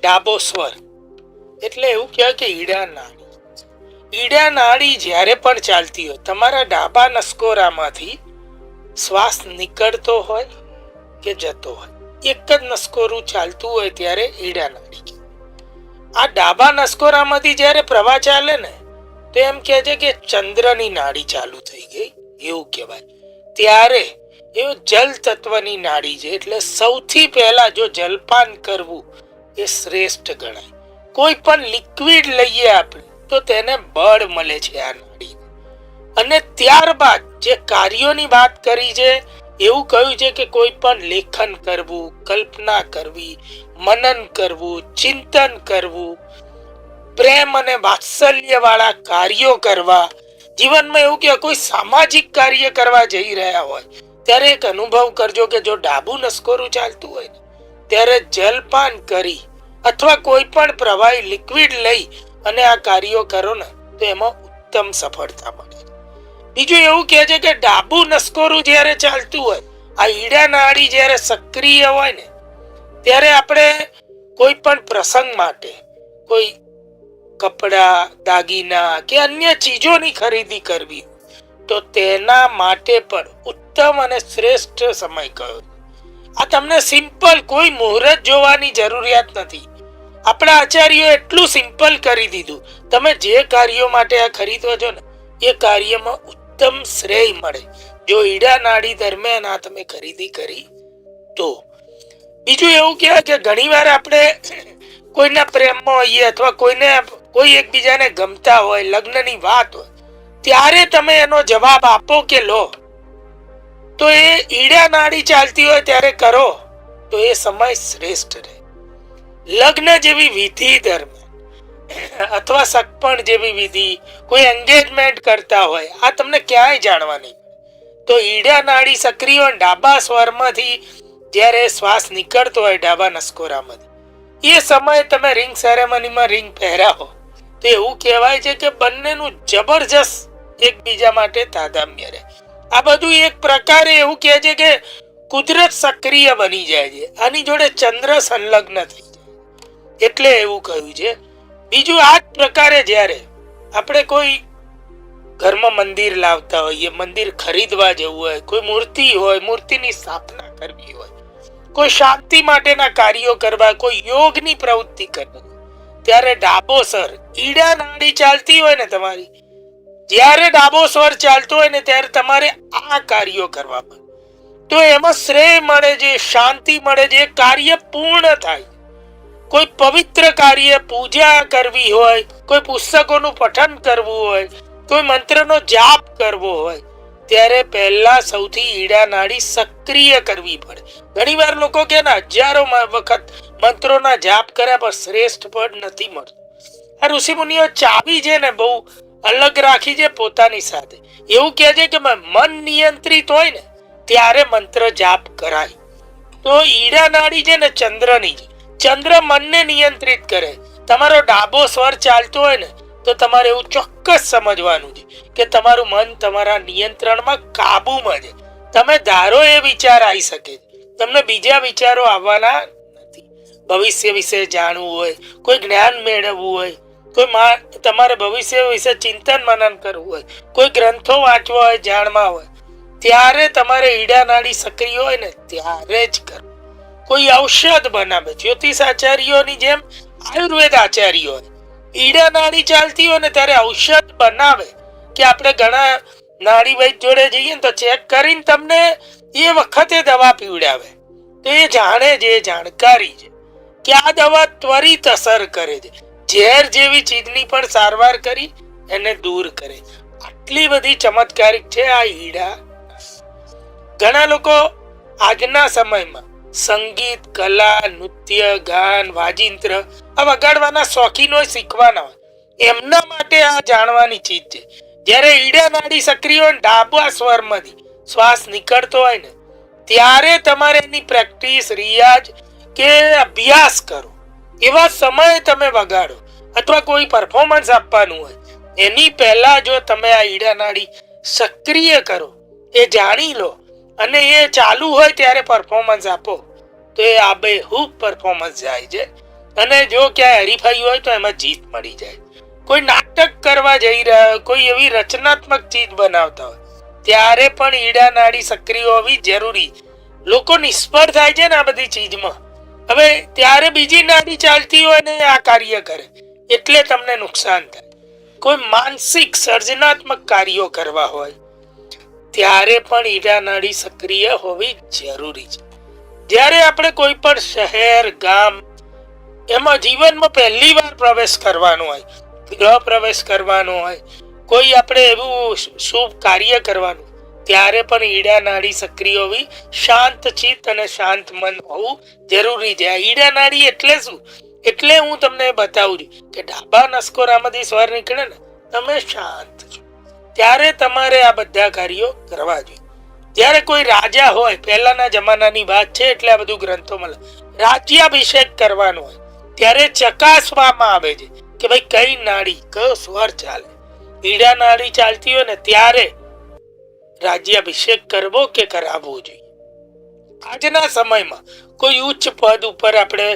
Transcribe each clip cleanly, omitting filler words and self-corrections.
ડાબો સ્વર એટલે એવું કહેવાય કે ઈડા નાડી. ઈડા નાડી જ્યારે પણ ચાલતી હોય, તમારા ડાબા નસકોરામાંથી શ્વાસ નીકળતો હોય કે જતો હોય, એક જ નસકોરું ચાલતું હોય ત્યારે ઈડા નાડી. આ ડાબા નસકોરામાંથી જ્યારે પ્રવાહ ચાલે ને તો એમ કહે છે કે ચંદ્રની નાડી ચાલુ થઈ ગઈ એવું કહેવાય. ત્યારે એ જલ તત્વની નાડી છે, એટલે સૌથી પહેલા જો જલપાન કરવું એ શ્રેષ્ઠ ગણાય. કોઈ પણ લિક્વિડ લઈએ આપણે તો તેને બળ મળે છે આ નાડી. અને ત્યારબાદ જે કાર્યોની વાત કરી છે, એવું કહ્યું છે કે કોઈ પણ લેખન કરવું, કલ્પના કરવી, મનન કરવું, ચિંતન કરવું, પ્રેમ અને વાત્સલ્ય વાળા કાર્યો કરવા, જીવનમાં એવું કે કોઈ સામાજિક કાર્ય કરવા જઈ રહ્યા હોય ત્યારે એક અનુભવ કરજો કે જો ડાબું નસકોરું ચાલતું હોય ને ત્યારે જલપાન કરી અથવા કોઈ પણ પ્રવાહી લિક્વિડ લઈ અને આ કાર્યો કરો ને તો એમાં ઉત્તમ સફળતા મળે. બીજું એવું કહે છે કે ડાબું નસકોરું જ્યારે ચાલતું હોય, આ ઈડા નાડી જ્યારે સક્રિય હોય ને ત્યારે આપણે કોઈ પણ પ્રસંગ માટે કોઈ કપડા, દાગીના કે અન્ય ચીજોની ખરીદી કરવી તો તેના માટે પણ ઉત્તમ અને શ્રેષ્ઠ સમય કયો. આ તમને સિમ્પલ, કોઈ મુહૂર્ત જોવાની જરૂરિયાત નથી. આપણા આચાર્યો એટલું સિમ્પલ કરી દીધું, તમે જે કાર્યો માટે આ ખરીદો છો ને એ કાર્યમાં ઉત્તમ શ્રેય મળે જો ઈડા નાડી દરમિયાન આ તમે ખરીદી કરી તો. બીજું એવું કહેવાય કે ઘણી વાર આપણે કોઈના પ્રેમમાં હોઈએ અથવા કોઈ એકબીજાને ગમતા હોય, લગ્નની વાત હોય, ત્યારે તમે એનો જવાબ આપો કે લો તો એ ઈડા નાડી ચાલતી હોય ત્યારે કરો તો એ સમય શ્રેષ્ઠ રહે. લગ્ન જેવી વિધિ દરમિયાન અથવા સગપણ જેવી વિધિ, કોઈ એન્ગેજમેન્ટ કરતા હોય, આ તમને ક્યાંય જાણવા નહીં. તો ઈડા નાડી સક્રિય હોય, ડાબા સ્વરમાંથી જ્યારે શ્વાસ નીકળતો હોય ડાબા નસકોરામાંથી, એ સમયે તમે રિંગ સેરેમનીમાં રિંગ પહેરાવો તો એવું કહેવાય છે કે બંનેનું જબરજસ્ત એકબીજા માટે તાદામ્ય રહે. આ બધું એક પ્રકારે એવું કહે છે કે કુદરત સક્રિય બની જાય છે, આની જોડે ચંદ્ર સંલગ્ન થઈ જાય એટલે એવું કહ્યું છે. બીજું આ જ પ્રકારે જ્યારે આપણે કોઈ ઘરમાં મંદિર લાવતા હોઈએ, મંદિર ખરીદવા જવું હોય, કોઈ મૂર્તિ હોય, મૂર્તિની સ્થાપના કરવી હોય, કોઈ શાંતિ માટેના કાર્યો કરવા, કોઈ યોગની પ્રવૃત્તિ કરવી, ત્યારે ડાબો સ્વર ઈડા નાડી ચાલતી હોય ને તમારી, જ્યારે ડાબો સ્વર ચાલતો હોય ને ત્યારે તમારે આ કાર્યો કરવા પડે તો એમાં શ્રેય મળે છે, શાંતિ મળે છે, કાર્ય પૂર્ણ થાય. કોઈ પવિત્ર કાર્ય, પૂજા કરવી હોય, કોઈ પુસ્તકોનું પઠન કરવું હોય, કોઈ મંત્રનો જાપ કરવો હોય ત્યારે પહેલા સૌથી ઈડા નાડી સક્રિય કરવી પડે. ઘણી વાર લોકો કે હજારો વખત મંત્રોના જાપ કર્યા પણ શ્રેષ્ઠ પદ નથી મળતું. આ ઋષિ મુનિઓ ચાવી છે ને બહુ અલગ રાખી છે પોતાની સાથે. એવું કહે છે કે મન નિયંત્રિત હોય ને ત્યારે મંત્ર જાપ કરાય. તો ઈડા નાડી છે ને ચંદ્રની છે, ચંદ્ર મનને નિયંત્રિત કરે. તમારો ડાબો સ્વર ચાલતો હોય ને તો તમારે એવું ચોક્કસ સમજવાનું છે કે તમારું મન તમારા નિયંત્રણમાં, કાબુમાં છે. તમે ધારો એ વિચાર આવી શકે, તમને બીજા વિચારો આવવાના નથી. ભવિષ્ય વિશે જાણવું હોય, કોઈ જ્ઞાન મેળવવું હોય, કોઈ તમારે ભવિષ્ય વિશે ચિંતન મનન કરવું હોય, કોઈ ગ્રંથો વાંચવા હોય, જાણવા હોય, ત્યારે તમારે ઈડા નાડી સક્રિય હોય ને ત્યારે જ કરો. કોઈ ઔષધ બનાવે, જ્યોતિષ આચાર્યોની જેમ આયુર્વેદ આચાર્ય હોય, ઈડા નાડી ચાલતી હોય ને ત્યારે ઔષધ બનાવે કે આપણે ઘણા નાડી વૈદ જોડે જઈએ તો ચેક કરીને તમને એ વખતે દવા પીવડાવે. તો એ જાણે છે, જાણકારી છે કે આ દવા ત્વરિત અસર કરે છે, ઝેર જેવી ચીજની પણ સારવાર કરી એને દૂર કરે. આટલી બધી ચમત્કારિક છે આ ઈડા. ઘણા લોકો આજના સમયમાં સંગીત, કલા, નૃત્ય, ગાન, વાજિંત્ર આ વગાડવાના શોખીન હોય, શીખવાના હોય, એમના માટે આ જાણવાની ચીજ છે. જ્યારે ઈડા નાડી સક્રિય હોય, ડાબા સ્વરમાંથી શ્વાસ નીકળતો હોય ને ત્યારે તમારે એની પ્રેક્ટિસ, રિયાઝ કે અભ્યાસ કરો. એવા સમયે તમે વગાડો અથવા કોઈ પરફોર્મન્સ આપવાનું હોય એની પહેલા જો તમે આ ઈડા નાડી સક્રિય કરો, એ જાણી લો અને એ ચાલુ હોય ત્યારે પરફોર્મન્સ આપો તો એ આબેહૂબ પરફોર્મન્સ જાય છે. અને જો ક્યાંય હરીફાઈ હોય તો એમાં જીત મળી જાય. કોઈ નાટક કરવા જઈ રહ્યા હોય, કોઈ એવી રચનાત્મક ચીજ બનાવતા હોય, ત્યારે પણ ઈડા નાડી સક્રિય હોવી જરૂરી. લોકો નિષ્ફળ થાય છે ને આ બધી ચીજમાં. હવે ત્યારે બીજી નાડી ચાલતી હોય ને આ કાર્ય કરે એટલે તમને નુકસાન થાય. કોઈ માનસિક સર્જનાત્મક કાર્યો કરવા હોય ત્યારે પણ ઈડા નાડી સક્રિય હોવી જરૂરી છે. જ્યારે આપણે કોઈ પણ શહેર ગામ એમાં જીવનમાં પહેલી વાર પ્રવેશ કરવાનો હોય, ગૃહ પ્રવેશ કરવાનો હોય, કોઈ આપણે એવું શુભ કાર્ય કરવાનું, ત્યારે પણ ઈડા નાડી સક્રિય હોવી, શાંત ચિત્ત અને શાંત મન હોવું જરૂરી છે. ઈડા નાડી એટલે શું? એટલે હું તમને બતાવું છું કે ડાબા નસકોરામાંથી સ્વર નીકળે ને તમે શાંત છો ત્યારે તમારે આ બધા કાર્યો કરવા જોઈએ. જ્યારે કોઈ રાજા હોય, પહેલાના જમાનાની વાત છે એટલે આ બધું ગ્રંથોમાં રાજ્યાભિષેક કરવાનો હોય ત્યારે ચકાસવામાં આવે છે કે ભાઈ કઈ નાડી કયો સ્વર ચાલે. ઈડા નાડી ચાલતી હોય ને ત્યારે રાજ્યાભિષેક કરવો કે કરાવવો જોઈએ. આજના સમયમાં કોઈ ઉચ્ચ પદ ઉપર આપણે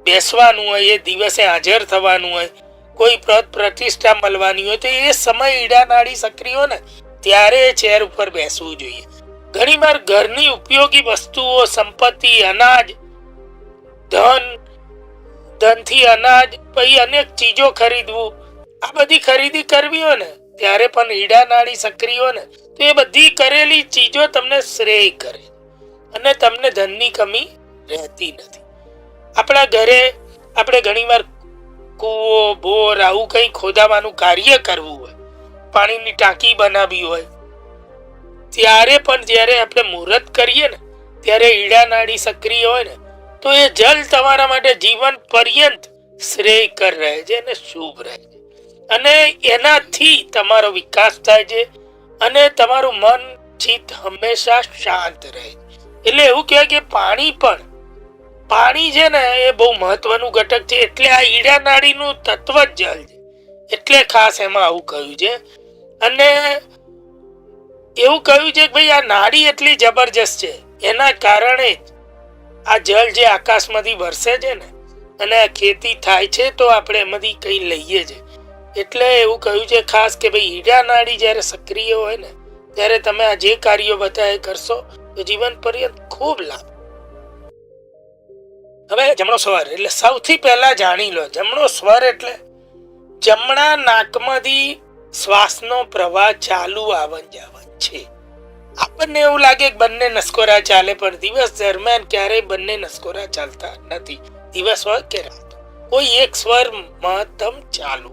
બેસવાનું હોય, એ દિવસે હાજર થવાનું હોય, કોઈ પદ પ્રતિષ્ઠા મળવાની હોય તો એ સમય ઈડા નાડી સક્રિય હોય ને ત્યારે ચેર ઉપર બેસવું જોઈએ. ઘણી વાર ઘરની ઉપયોગી વસ્તુઓ, સંપત્તિ, અનાજ, ધનથી અનાજ, પછી અનેક ચીજો ખરીદવું, આ બધી ખરીદી કરવી હોય ને ત્યારે પણ ઈડા નાડી સક્રિય હોય ને તો એ બધી કરેલી ચીજો તમને શ્રેય કરે અને તમને ધનની કમી રહેતી નથી. આપણા ઘરે આપણે ઘણી વાર કૂવો, બોર આવું કંઈ ખોદાવાનું કાર્ય કરવું હોય, પાણીની ટાંકી બનાવવી હોય, ત્યારે પણ જ્યારે આપણે મુહૂર્ત કરીએ ને ત્યારે ઈડા નાડી સક્રિય હોય ને તો એ જલ તમારા માટે જીવન પર્યંત શ્રેયકર રહે છે અને શુભ રહે છે અને એનાથી તમારો વિકાસ થાય છે અને તમારું મન ચિત્ત હંમેશા શાંત રહે છે. એટલે એવું કહેવાય કે પાણી છે ને એ બહુ મહત્વનું ઘટક છે. એટલે આ ઈડા નાડીનું તત્વ જ જલ છે એટલે ખાસ એમાં આવું કહ્યું છે. અને એવું કહ્યું છે કે ભાઈ આ નાડી એટલી જબરજસ્ત છે એના કારણે આ જલ જે આકાશમાંથી વરસે છે ને અને ખેતી થાય છે તો આપણે એમાંથી કઈ લઈએ છે. એટલે એવું કહ્યું છે ખાસ કે ભાઈ ઈડા નાડી જ્યારે સક્રિય હોય ને ત્યારે તમે આ જે કાર્યો બધા કરશો તો જીવન પર્યંત ખૂબ લાભ. હવે જમણો સ્વર એટલે સૌથી પહેલા જાણી લો, જમણો સ્વર એટલે જમણા નાકમાંથી શ્વાસનો પ્રવાહ ચાલુ આવન જાવન છે. આપણને એવું લાગે કે બંને નસકોરા ચાલે પણ દિવસ દરમિયાન ક્યારેય બંને નસકોરા ચાલતા નથી. દિવસ હોય કે રાત કોઈ એક સ્વર મહત્તમ ચાલુ.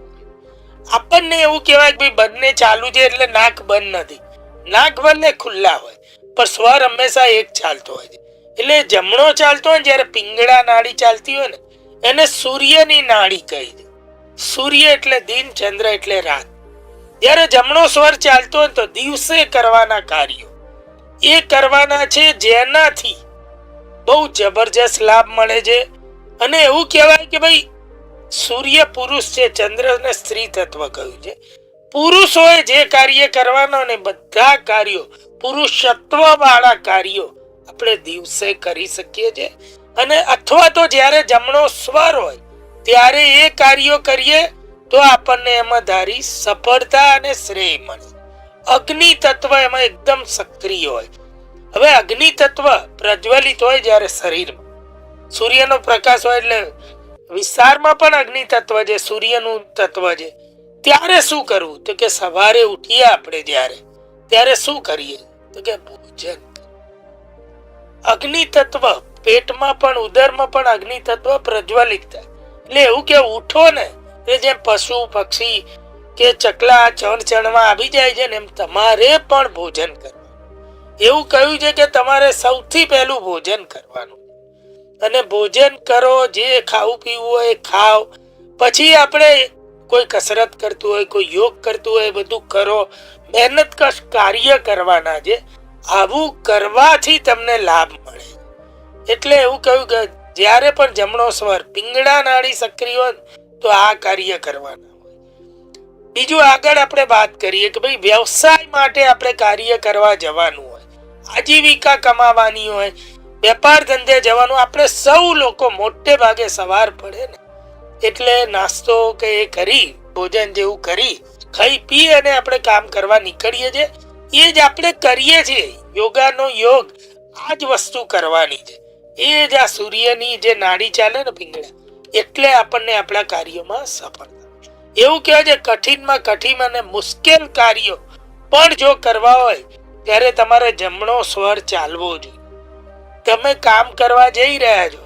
આપણને એવું કહેવાય કે ભાઈ બંને ચાલુ છે એટલે નાક બંધ નથી. નાક બંને ખુલ્લા હોય પણ સ્વર હંમેશા એક ચાલતો હોય છે. એટલે જમણો ચાલતો હોય જ્યારે પિંગળા નાડી ચાલતી હોય ને એને સૂર્યની નાડી કહી છે. સૂર્ય એટલે દિન, ચંદ્ર એટલે રાત. જ્યારે જમણો સ્વર ચાલતો હોય તો દિવસે કરવાના કાર્યો એ કરવાના છે જેનાથી બહુ જબરજસ્ત લાભ મળે છે. અને એવું કહેવાય કે ભાઈ સૂર્ય પુરુષ છે, ચંદ્રને સ્ત્રી તત્વ કહ્યું છે. પુરુષોએ જે કાર્ય કરવાનો ને બધા કાર્યો પુરુષત્વ વાળા કાર્યો આપણે દિવસે કરી શકીએ છીએ. અને અથવા તો જ્યારે જમણો સ્વર હોય ત્યારે એ કાર્યો કરીએ તો આપણને એમાં ધારી સફળતા અને શ્રેય મળે. અગ્નિ તત્વ એમાં એકદમ સક્રિય હોય. હવે અગ્નિ તત્વ પ્રજ્વલિત હોય જ્યારે શરીરમાં, સૂર્યનો પ્રકાશ હોય એટલે વિસ્તારમાં પણ અગ્નિ તત્વ છે, સૂર્યનું તત્વ છે. ત્યારે શું કરવું તો કે સવારે ઉઠીએ આપણે ત્યારે શું કરીએ તો કે ભોજન. અગ્નિ તત્વ પેટમાં પણ ઉદરમાં પણ અગ્નિ તત્વ પ્રજ્વલિત થાય. એટલે એવું કે ઉઠો ને એ જેમ પશુ પક્ષી કે ચકલા ચણચણમાં આવી જાય છે ને એમ તમારે પણ ભોજન કરવું. એવું કહ્યું છે કે તમારે સૌથી પહેલું ભોજન કરવાનું અને ભોજન કરો, જે ખાવું પીવું હોય ખાઓ. પછી આપણે કોઈ કસરત કરતું હોય, કોઈ યોગ કરતું હોય, બધું કરો, મહેનત કશ કાર્ય કરવાના છે. આવું કરવાથી તમને લાભ મળે. એટલે એવું કહ્યું કે જ્યારે પણ જમણો સ્વર પિંગળા નાડી સક્રિય હોય તો આ કાર્ય કરવાના હોય. બીજું આગળ આપણે વાત કરીએ કે ભાઈ વ્યવસાય માટે આપણે કાર્ય કરવા જવાનું હોય, આજીવિકા કમાવાની હોય, વેપાર ધંધે જવાનું. આપણે સૌ લોકો મોટે ભાગે સવાર પડે ને એટલે નાસ્તો કે એ કરી ભોજન જેવું કરી ખાઈ પી અને આપણે કામ કરવા નીકળીએ છીએ. એ જ આપણે કરીએ છીએ. યોગાનો યોગ આ જ વસ્તુ કરવાની છે. એ જ આ સૂર્યની જે નાડી ચાલે ને પિંગળા, એટલે આપણને આપણા કાર્યોમાં સફળતા. એવું કહેવાય છે કઠિનમાં કઠિન અને મુશ્કેલ કાર્યો પણ જો કરવા હોય ત્યારે તમારે જમણો સ્વર ચાલવો જોઈએ. તમે કામ કરવા જઈ રહ્યા છો,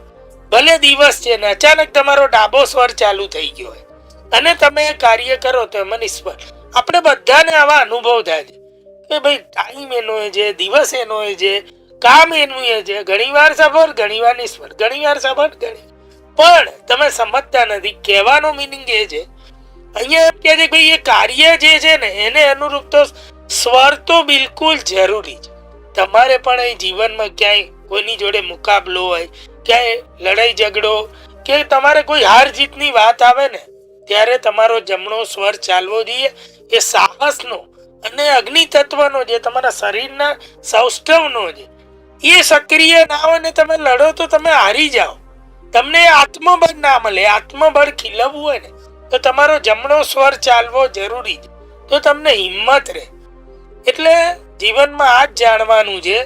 ભલે દિવસ છે ને અચાનક તમારો ડાબો સ્વર ચાલુ થઈ ગયો હોય અને તમે કાર્ય કરો તો એમાં નિષ્ફળ. આપણે બધાને આવા અનુભવ થાય છે કે ભાઈ ટાઈમ એનો છે, દિવસ એનો છે, કામ એનું છે. ઘણી વાર સફળ, ઘણી વાર નિષ્ફળ, ઘણી વાર સફળ, પણ તમે સમજતા નથી. કહેવાનો મિનિંગ એ છે અહીંયા એમ કે છે ભાઈ એ કાર્ય જે છે ને એને અનુરૂપ તો સ્વર તો બિલકુલ જરૂરી છે. તમારે પણ એ જીવનમાં ક્યાંય કોઈની જોડે મુકાબલો હોય, ક્યાંય લડાઈ ઝઘડો કે તમારે કોઈ હાર જીતની વાત આવે ને ત્યારે તમારો જમણો સ્વર ચાલવો જોઈએ. એ સાહસનો અને અગ્નિ તત્વનો જે તમારા શરીરના સૌષ્ઠવનો છે એ સક્રિય ના હોય ને તમે લડો તો તમે હારી જાઓ. તમને આત્મબળ ના મળે. આત્મબળ ખીલવવું હોય ને તો તમારો જમણો સ્વર ચાલવો જરૂરી છે, તો તમને હિંમત રહે. એટલે જીવનમાં આ જ જાણવાનું છે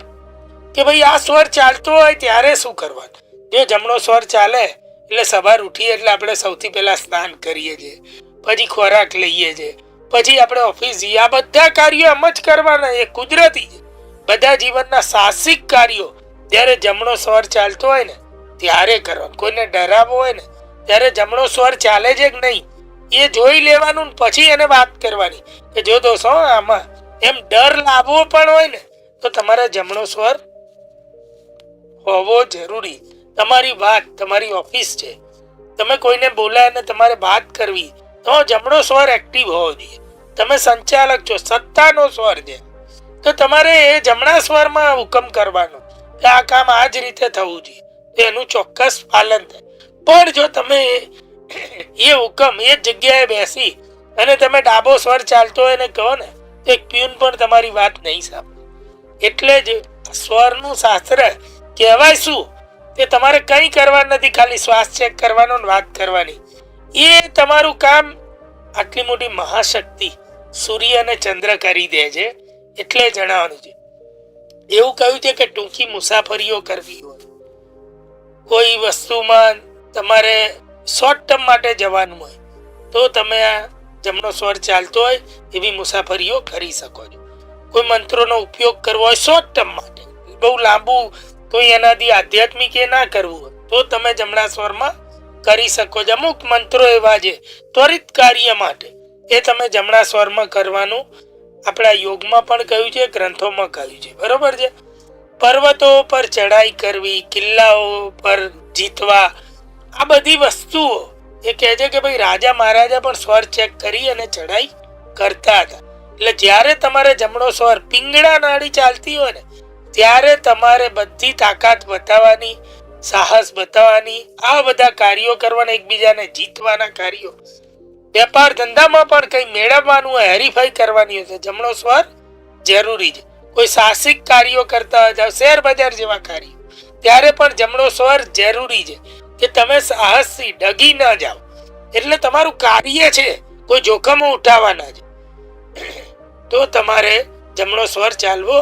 કે ભાઈ આ સ્વર ચાલતો હોય ત્યારે શું કરવાનું. જો જમણો સ્વર ચાલે એટલે સવાર ઉઠીએ એટલે આપણે સૌથી પહેલા સ્નાન કરીએ છીએ, પછી ખોરાક લઈએ છીએ, પછી આપણે ઓફિસ જઈએ. આ બધા કાર્યો એમ જ કરવાના, એ કુદરતી છે. બધા જીવનના સાહસિક કાર્યો જ્યારે જમણો સ્વર ચાલતો હોય ને ત્યારે કરવાનું. કોઈને ડરાવવો હોય ને ત્યારે જમણો સ્વર ચાલે છે કે નહીં એ જોઈ લેવાનું, પછી એને વાત કરવાની કે જો દોસ્તો આમાં એમ ડર લાવવો પણ હોય ને તો તમારા જમણો સ્વર હોવો જરૂરી. તમારી વાત, તમારી ઓફિસ છે, તમે કોઈને બોલાય ને તમારે વાત કરવી તો જમણો સ્વર એક્ટિવ હોવો જોઈએ. તમે સંચાલક છો, સત્તાનો સ્વર છે, તો તમારે એ જમણા સ્વરમાં હુકમ કરવાનો કે આ કામ આ જ રીતે થવું જોઈએ, તો એનું ચોક્કસ પાલન થાય. પણ જો તમે એ હુકમ એ જગ્યાએ બેસી અને તમે ડાબો સ્વર ચાલતો હોય ને કહો ને તો એક પ્યુન પણ તમારી વાત નહીં સાંભળે. એટલે જ સ્વરનું શાસ્ત્ર કહેવાય શું તે તમારે કંઈ કરવા નથી, ખાલી શ્વાસ ચેક કરવાનો ને વાત કરવાની. એ તમારું કામ આટલી મોટી મહાશક્તિ સૂર્ય અને ચંદ્ર કરી દે છે. એટલે જણાવવાનું છે. એવું કહ્યું છે કે ટૂંકી મુસાફરીઓ કરવી હોય, કોઈ વસ્તુમાં તમારે શોર્ટ ટર્મ માટે જવાનું હોય તો તમે આ જમણો સ્વર ચાલતો હોય એવી મુસાફરીઓ કરી શકો છો. કોઈ મંત્રોનો ઉપયોગ કરવો હોય શોર્ટ ટર્મ માટે, બહુ લાંબુ કોઈ એનાથી આધ્યાત્મિક એ ના કરવું હોય તો તમે જમણા સ્વરમાં કરી શકો છો. અમુક મંત્રો એવા છે ત્વરિત કાર્ય માટે, એ તમે જમણા સ્વરમાં કરવાનું આપણા યોગમાં પણ કહ્યું છે, ગ્રંથોમાં કહ્યું છે. બરોબર છે. પર્વતો પર ચઢાઈ કરવી, કિલ્લાઓ પર જીતવા, આ બધી વસ્તુઓ એ કહે છે કે ભાઈ રાજા મહારાજા પણ સ્વર ચેક કરી અને ચઢાઈ કરતા હતા. એટલે જ્યારે તમારે જમણો સ્વર પિંગળા નાડી ચાલતી હોય ને ત્યારે તમારે બધી તાકાત બતાવવાની, સાહસ બતાવવાની, આ બધા કાર્યો કરવાના, એકબીજાને જીતવાના કાર્યો. વેપાર ધંધામાં પણ કઈ મેળવવાનું હોય, હરીફાઈ કરવાની હોય તો જમણો સ્વર જરૂરી છે. કોઈ સાહસિક કાર્યો કરતા હોય, શેર બજાર જેવા કાર્યો, ત્યારે પણ જમણો સ્વર જરૂરી છે કે તમે સાહસથી ડગી ના જાઓ. એટલે તમારું કાર્ય છે કોઈ જોખમો ઉઠાવવાના છે તો તમારે જમણો સ્વર ચાલવો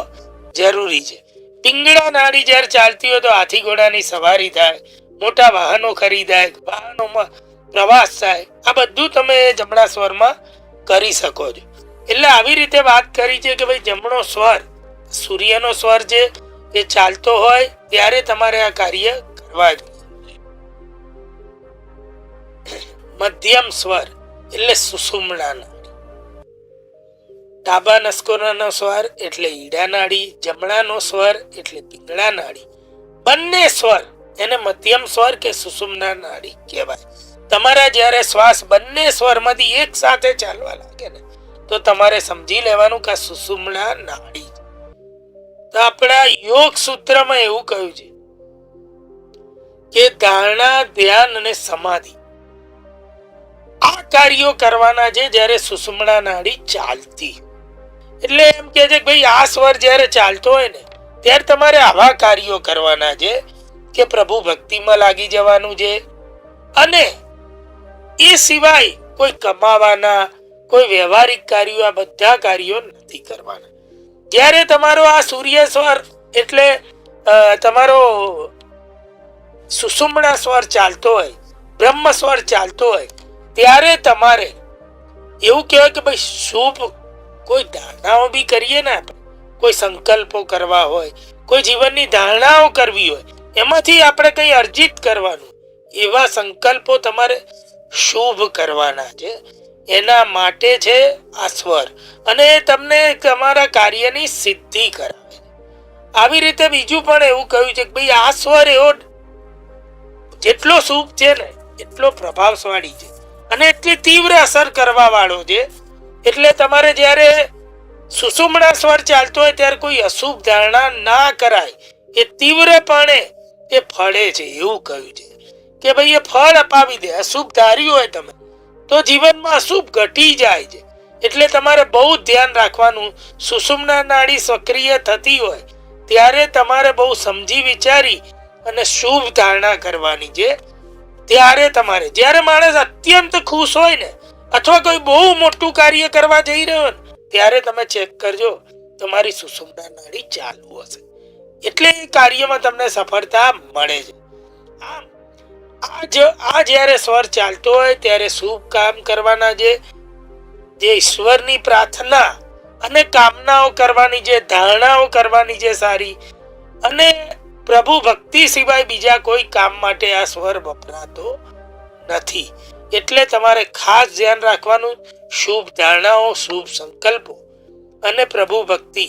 જરૂરી છે. પિંગળા નાડી જ્યારે ચાલતી હોય તો હાથી ઘોડાની સવારી થાય, મોટા વાહનો ખરીદાય, વાહનોમાં પ્રવાસ થાય. આ બધું તમે જમણા સ્વરમાં કરી શકો છો. એટલે આવી રીતે વાત કરી છે કે ભાઈ જમણો સ્વર સૂર્યનો સ્વર છે એ ચાલતો હોય ત્યારે તમારે આ કાર્ય કરવા જોઈએ. મધ્યમ સ્વર એટલે સુષુમ્ના નાડી, ડાબા નસકોરાનો સ્વર એટલે ઈડા નાડી, જમણાનો સ્વર એટલે પિંગળા નાડી. બંને સ્વર એને મધ્યમ સ્વર કે સુષુમ્ના નાડી કહેવાય. તમારા જ્યારે શ્વાસ બંને સ્વરમાંથી એક સાથે ચાલવા લાગે ને તો તમારે સમજી લેવાનું કે સુષુમ્ના નાડી. તો આપણા યોગ સૂત્રમાં એવું કહ્યું છે કે ધારણા, ધ્યાન અને સમાધિ આ કાર્યો કરવાના છે જ્યારે સુષુમ્ના નાડી ચાલતી. એટલે એમ કે છે કે ભાઈ આ સ્વર જ્યારે ચાલતો હોય ને ત્યારે તમારે આવા કાર્યો કરવાના છે કે પ્રભુ ભક્તિમાં લાગી જવાનું છે અને એ સિવાય કોઈ કમાવાના, કોઈ વ્યવહારિક કાર્યો, આ બધા કાર્યો નથી કરવાના. જ્યારે તમારો આ સૂર્ય સ્વર એટલે તમારો સુષુમ્ના સ્વર ચાલતો હોય, બ્રહ્મ સ્વર ચાલતો હોય, ત્યારે તમારે એવું કહેવાય કે ભાઈ શુભ કોઈ ધારણાઓ બી કરીએ ને, આપણે કોઈ સંકલ્પો કરવા હોય, કોઈ જીવનની ધારણાઓ કરવી હોય, એમાંથી આપણે કઈ અર્જિત કરવાનું, એવા સંકલ્પો તમારે શુભ કરવાના છે. એના માટે છે આ સ્વર, અને તમને તમારા કાર્યની સિદ્ધિ કરાવે. આવી રીતે બીજું પણ એવું કહ્યું છે કે ભાઈ આ સ્વર એવો જેટલો શુભ છે ને એટલો પ્રભાવશાળી છે અને એટલી તીવ્ર અસર કરવા વાળો છે. એટલે તમારે જ્યારે સુષુમ્ના સ્વર ચાલતો હોય ત્યારે કોઈ અશુભ ધારણા ના કરાય. એ તીવ્રપણે એ ફળે છે એવું કહ્યું છે કે ભાઈ એ ફળ અપાવી દે. અશુભ ધાર્યું હોય તમે તો જીવનમાં અશુભ ઘટી જાય છે. એટલે તમારે બહુ ધ્યાન રાખવાનું. સુષુમ્ના નાડી સક્રિય થતી હોય ત્યારે તમારે બહુ સમજી વિચારી અને શુભ ધારણા કરવાની છે. ત્યારે તમારે, જ્યારે માણસ અત્યંત ખુશ હોય ને, અથવા કોઈ બહુ મોટું કાર્ય કરવા જઈ રહ્યો ને, ત્યારે તમે ચેક કરજો તમારી સુષુમ્ના નાડી ચાલુ હશે, એટલે એ કાર્યમાં તમને સફળતા મળે છે. આમ આ જ્યારે સ્વર ચાલતો હોય ત્યારે શુભ કામ કરવાના છે. જે ઈશ્વરની પ્રાર્થના અને કામનાઓ કરવાની છે, ધારણાઓ કરવાની છે સારી, અને પ્રભુ ભક્તિ સિવાય બીજા કોઈ કામ માટે આ સ્વર વપરાતો નથી. એટલે તમારે ખાસ ધ્યાન રાખવાનું. શુભ ધારણાઓ, શુભ સંકલ્પો અને પ્રભુ ભક્તિ,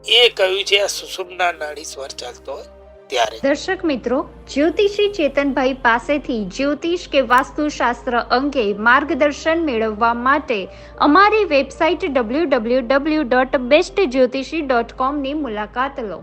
એ કહ્યું છે આ સુષુમ્ના નાડી સ્વર ચાલતો હોય ત્યારે. દર્શક મિત્રો, જ્યોતિષી ચેતનભાઈ પાસેથી જ્યોતિષ કે વાસ્તુશાસ્ત્ર અંગે માર્ગદર્શન મેળવવા માટે અમારી વેબસાઇટ www.bestjyotishi.com ની મુલાકાત લો.